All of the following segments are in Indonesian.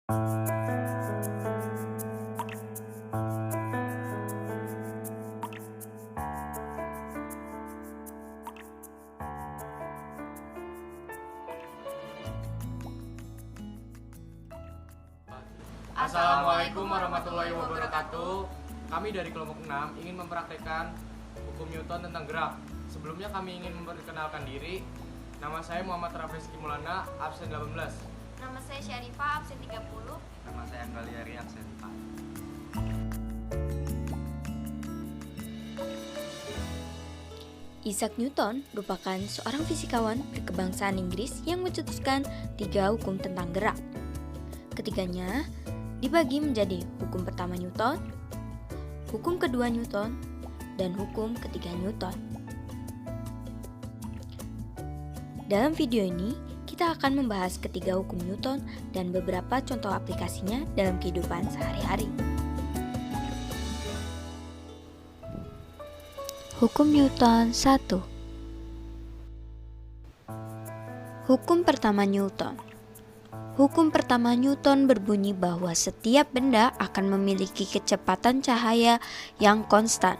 Assalamualaikum warahmatullahi wabarakatuh. Kami dari kelompok 6 ingin mempraktekkan hukum Newton tentang gerak. Sebelumnya kami ingin memperkenalkan diri. Nama saya Muhammad Rafeski Mulana, absen 18. Nama saya Syarifah, absen 30. Nama saya Anggaliari, absen 4. Isaac Newton merupakan seorang fisikawan berkebangsaan Inggris yang mencetuskan 3 hukum tentang gerak. Ketiganya dibagi menjadi hukum pertama Newton, hukum kedua Newton, dan hukum ketiga Newton. Dalam video ini, kita akan membahas ketiga hukum Newton dan beberapa contoh aplikasinya dalam kehidupan sehari-hari. Hukum Newton 1. Hukum pertama Newton. Hukum pertama Newton berbunyi bahwa setiap benda akan memiliki kecepatan cahaya yang konstan,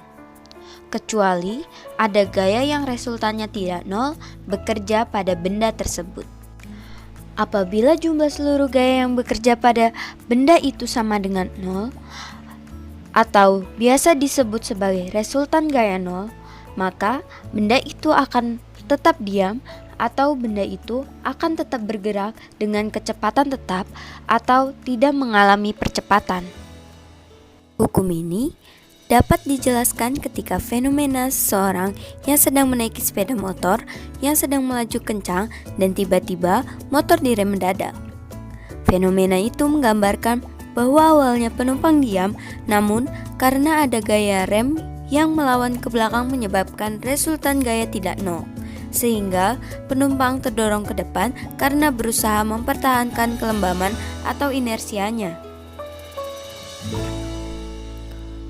kecuali ada gaya yang resultannya tidak nol bekerja pada benda tersebut. Apabila jumlah seluruh gaya yang bekerja pada benda itu sama dengan nol, atau biasa disebut sebagai resultan gaya nol, maka benda itu akan tetap diam atau benda itu akan tetap bergerak dengan kecepatan tetap atau tidak mengalami percepatan. Hukum ini dapat dijelaskan ketika fenomena seseorang yang sedang menaiki sepeda motor yang sedang melaju kencang dan tiba-tiba motor direm mendadak. Fenomena itu menggambarkan bahwa awalnya penumpang diam, namun karena ada gaya rem yang melawan ke belakang menyebabkan resultan gaya tidak nol, sehingga penumpang terdorong ke depan karena berusaha mempertahankan kelembaman atau inersianya.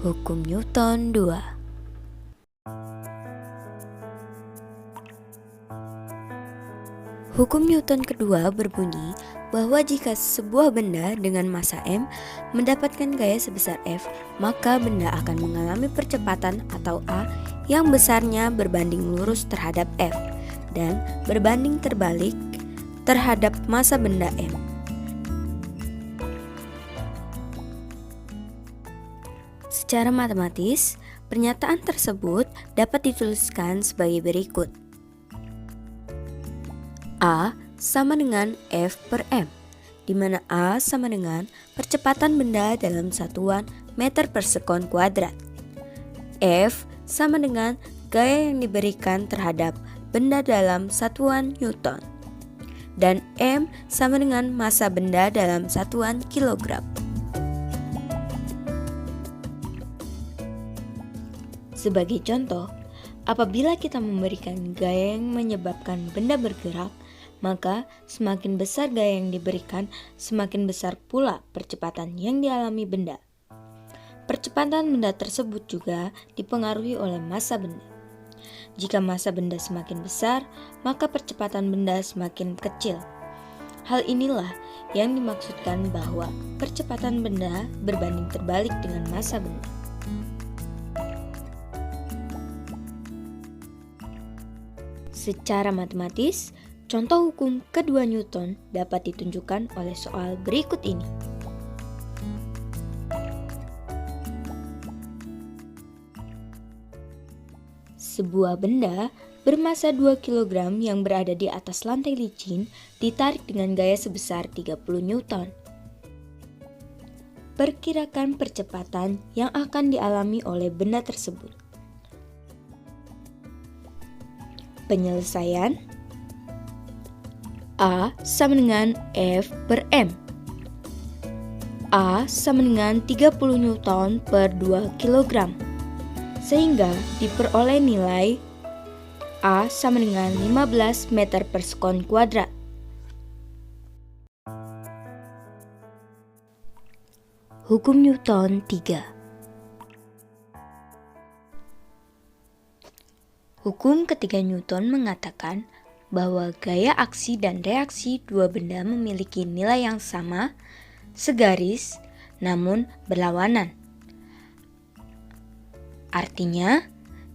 Hukum Newton 2. Hukum Newton kedua berbunyi bahwa jika sebuah benda dengan massa m mendapatkan gaya sebesar F, maka benda akan mengalami percepatan atau A yang besarnya berbanding lurus terhadap F dan berbanding terbalik terhadap massa benda m. Secara matematis, pernyataan tersebut dapat dituliskan sebagai berikut. A sama dengan F per M, di mana A sama dengan percepatan benda dalam satuan meter per sekon kuadrat. F sama dengan gaya yang diberikan terhadap benda dalam satuan Newton. Dan M sama dengan massa benda dalam satuan kilogram. Sebagai contoh, apabila kita memberikan gaya yang menyebabkan benda bergerak, maka semakin besar gaya yang diberikan, semakin besar pula percepatan yang dialami benda. Percepatan benda tersebut juga dipengaruhi oleh massa benda. Jika massa benda semakin besar, maka percepatan benda semakin kecil. Hal inilah yang dimaksudkan bahwa percepatan benda berbanding terbalik dengan massa benda. Secara matematis, contoh hukum kedua Newton dapat ditunjukkan oleh soal berikut ini. Sebuah benda bermassa 2 kg yang berada di atas lantai licin ditarik dengan gaya sebesar 30 Newton. Perkirakan percepatan yang akan dialami oleh benda tersebut. Penyelesaian A sama dengan F per M. A sama dengan 30 Newton per 2 kg. Sehingga diperoleh nilai A sama dengan 15 meter per sekon kuadrat. Hukum Newton 3. Hukum ketiga Newton mengatakan bahwa gaya aksi dan reaksi dua benda memiliki nilai yang sama segaris namun berlawanan. Artinya,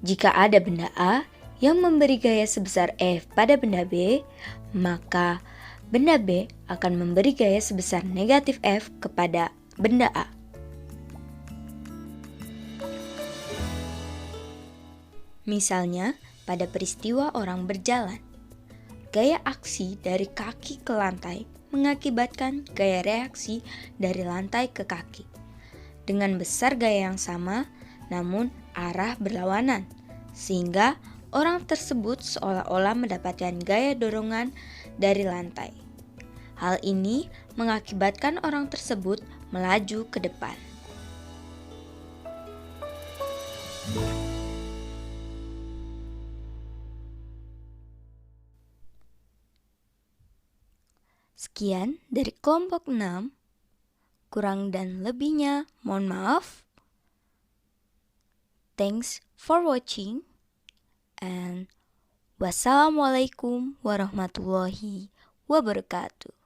jika ada benda A yang memberi gaya sebesar F pada benda B, maka benda B akan memberi gaya sebesar negatif F kepada benda A. Misalnya, pada peristiwa orang berjalan, gaya aksi dari kaki ke lantai mengakibatkan gaya reaksi dari lantai ke kaki. Dengan besar gaya yang sama, namun arah berlawanan, sehingga orang tersebut seolah-olah mendapatkan gaya dorongan dari lantai. Hal ini mengakibatkan orang tersebut melaju ke depan. Sekian dari kelompok 6. Kurang dan lebihnya mohon maaf. Thanks for watching and wassalamualaikum warahmatullahi wabarakatuh.